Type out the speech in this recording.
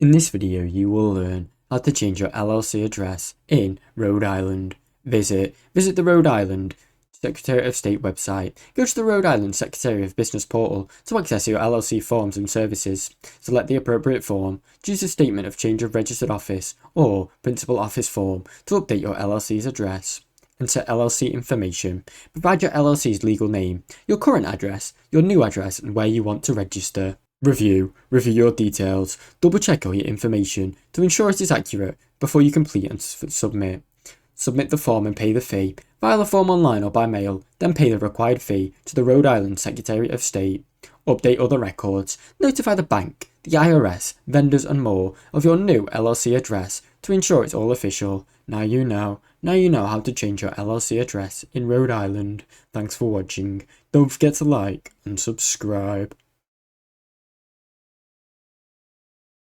In this video, you will learn how to change your LLC address in Rhode Island. Visit the Rhode Island Secretary of State website. Go to the Rhode Island Secretary of Business portal to access your LLC forms and services. Select the appropriate form, choose a statement of change of registered office or principal office form to update your LLC's address. Enter LLC information. Provide your LLC's legal name, your current address, your new address, and where you want to register. Review your details. Double check all your information to ensure it is accurate before you complete and submit. Submit the form and pay the fee. File a form online or by mail, then pay the required fee to the Rhode Island Secretary of State. Update other records. Notify the bank, the IRS, vendors and more of your new LLC address to ensure it's all official. Now you know how to change your LLC address in Rhode Island. Thanks for watching. Don't forget to like and subscribe.